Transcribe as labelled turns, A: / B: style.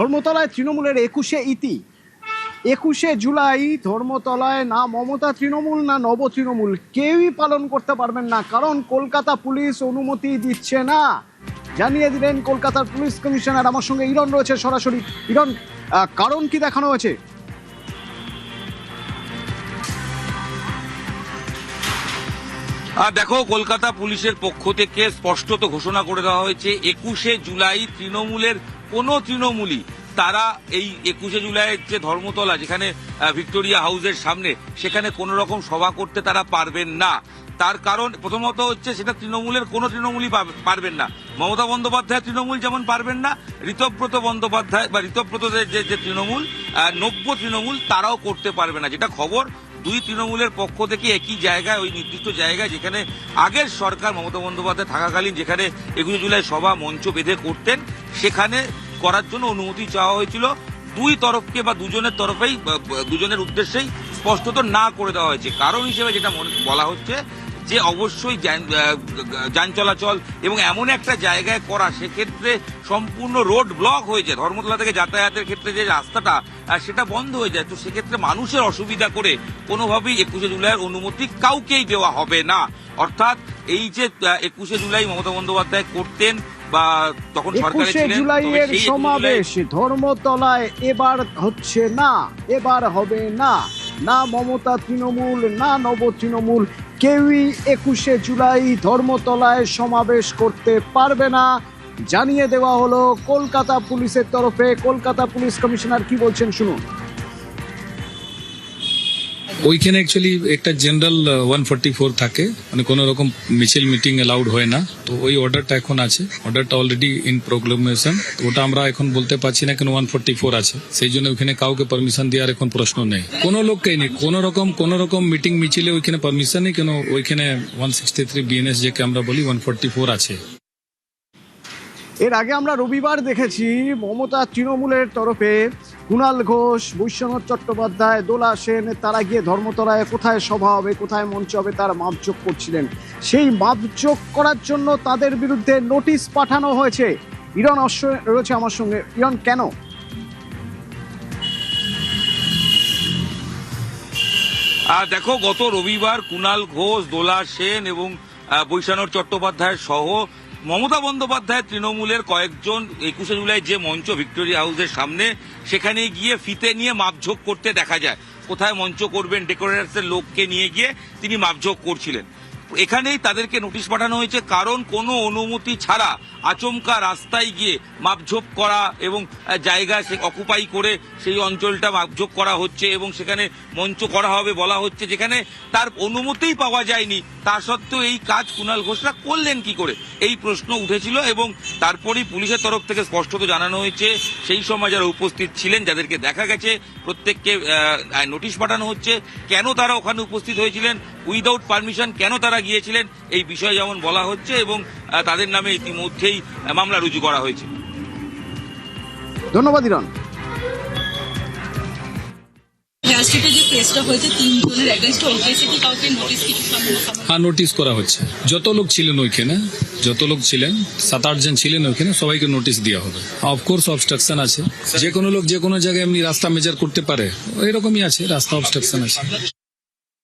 A: ধর্মতলায় তৃণমূলের 21শে জুলাই ধর্মতলায় না মমতা তৃণমূল না নব তৃণমূল কেউই পালন করতে পারবেন না, কারণ কলকাতা পুলিশ অনুমতি দিচ্ছে না। জানিয়ে দিলেন কলকাতার পুলিশ কমিশনার। আমার সঙ্গে ইরন রয়েছে সরাসরি। ইরন, কারণ কি দেখানো হয়েছে?
B: দেখো, কলকাতা পুলিশের পক্ষ থেকে স্পষ্টত ঘোষণা করে দেওয়া হয়েছে 21শে জুলাই তৃণমূলের কোনো তৃণমূলই তারা এই 21শে জুলাইয়ের যে ধর্মতলা, যেখানে ভিক্টোরিয়া হাউসের সামনে, সেখানে কোনো রকম সভা করতে তারা পারবেন না। তার কারণ প্রথমত হচ্ছে সেটা তৃণমূলের কোনো তৃণমূলই পারবেন না। মমতা বন্দ্যোপাধ্যায় তৃণমূল যেমন পারবেন না, ঋতব্রত বন্দ্যোপাধ্যায় বা ঋতব্রতদের যে তৃণমূল, নব্য তৃণমূল, তারাও করতে পারবে না। যেটা খবর, দুই তৃণমূলের পক্ষ থেকে একই জায়গায়, ওই নির্দিষ্ট জায়গায় যেখানে আগের সরকার মমতা বন্দ্যোপাধ্যায় থাকাকালীন যেখানে 21শে জুলাই সভা মঞ্চ বেঁধে করতেন, সেখানে করার জন্য অনুমতি চাওয়া হয়েছিল। দুই তরফকে বা দুজনের তরফেই, দুজনের উদ্দেশ্যেই স্পষ্টত না করে দেওয়া হয়েছে। কারণ হিসেবে যেটা বলা হচ্ছে যে অবশ্যই যান চলাচল এবং এমন একটা জায়গায় করা, সেক্ষেত্রে সম্পূর্ণ রোড ব্লক হয়ে যায়। ধর্মতলা থেকে যাতায়াতের ক্ষেত্রে যে রাস্তাটা, সেটা বন্ধ হয়ে যায়। তো সেক্ষেত্রে মানুষের অসুবিধা করে কোনোভাবেই 21শে জুলাইয়ের অনুমতি কাউকেই দেওয়া হবে না। অর্থাৎ এই যে 21শে জুলাই মমতা বন্দ্যোপাধ্যায় করতেন বা তখন সরকারে ছিলেন,
A: 21শে জুলাইয়ের সমাবেশ ধর্মতলায় এবার হচ্ছে না, এবার হবে না। না মমতা তৃণমূল না নব তৃণমূল কেউই 21শে জুলাই ধর্মতলায় সমাবেশ করতে পারবে না, জানিয়ে দেওয়া হলো কলকাতা পুলিশের তরফে। কলকাতা পুলিশ কমিশনার কি বলছেন শুনুন।
C: ওইখানে অ্যাকচুয়ালি একটা জেনারেল 144 থাকে, মানে কোনো রকম মিছিল মিটিং অ্যালাউড হয় না। তো ওই অর্ডারটা এখন আছে, অর্ডারটা অলরেডি ইন প্রোক্লেমেশন। ওটা আমরা এখন বলতে পারছি না কেন 144 আছে, সেই জন্য ওইখানে কাউকে পারমিশন দেওয়ার এখন প্রশ্ন নেই। কোনো লোককেই নেই, কোনো রকম মিটিং মিছিলে ওইখানে পারমিশন নেই, কেন ওইখানে 163 বিএনএস যেকে আমরা বলি 144 আছে।
A: এর আগে আমরা রবিবার দেখেছি মমতা তৃণমূলের তরফে কুণাল ঘোষ, বৈশ্বনাথ চট্টোপাধ্যায়, দোলা সেন, তারা গিয়ে ধর্মতলায় কোথায় সভা হবে, কোথায় মঞ্চ হবে, তার মাপজোক করছিলেন। সেই মাপজোক করার জন্য তাদের বিরুদ্ধে নোটিশ পাঠানো হয়েছে। ইরন রয়েছে আমার সঙ্গে। ইরন, কেন?
B: দেখো, গত রবিবার কুণাল ঘোষ, দোলা সেন এবং বৈশ্বনাথ চট্টোপাধ্যায় সহ মমতা বন্দ্যোপাধ্যায় তৃণমূলের কয়েকজন 21শে জুলাই যে মঞ্চ ভিক্টোরিয়া হাউসের সামনে, সেখানে গিয়ে ফিতে নিয়ে মাপঝোক করতে দেখা যায়। কোথায় মঞ্চ করবেন, ডেকোরেটরসের লোককে নিয়ে গিয়ে তিনি মাপঝোক করছিলেন। এখানেই তাদেরকে নোটিশ পাঠানো হয়েছে, কারণ কোনো অনুমতি ছাড়া আচমকা রাস্তায় গিয়ে মাপঝোপ করা এবং জায়গা সে অকুপাই করে সেই অঞ্চলটা মাপঝোপ করা হচ্ছে এবং সেখানে মঞ্চ করা হবে বলা হচ্ছে, যেখানে তার অনুমতিই পাওয়া যায়নি। তা সত্ত্বেও এই কাজ কুণাল ঘোষরা করলেন কি করে, এই প্রশ্ন উঠেছিল। এবং তারপরেই পুলিশের তরফ থেকে স্পষ্টত জানানো হয়েছে, সেই সময় যারা উপস্থিত ছিলেন, যাদেরকে দেখা গেছে, প্রত্যেককে নোটিশ পাঠানো হচ্ছে। কেন তারা ওখানে উপস্থিত হয়েছিলেন, উইদাউট পারমিশন কেন তারা গিয়েছিলেন, এই বিষয়ে যেমন বলা হচ্ছে, এবং তাদের নামে ইতিমধ্যেই মামলা রুজু করা হয়েছে।
A: ধন্যবাদ ইরন।
C: হ্যাঁ, নোটিশ করা হচ্ছে। যত লোক ছিলেন ওইখানে, 7-8 জন ছিলেন ওইখানে, সবাইকে নোটিশ দেওয়া হবে। অফকোর্স অবস্ট্রাকশন আছে, যে কোনো লোক যে কোনো জায়গায় এমনি রাস্তা মেজার করতে পারে, এরকমই আছে, রাস্তা অবস্ট্রাকশন আছে।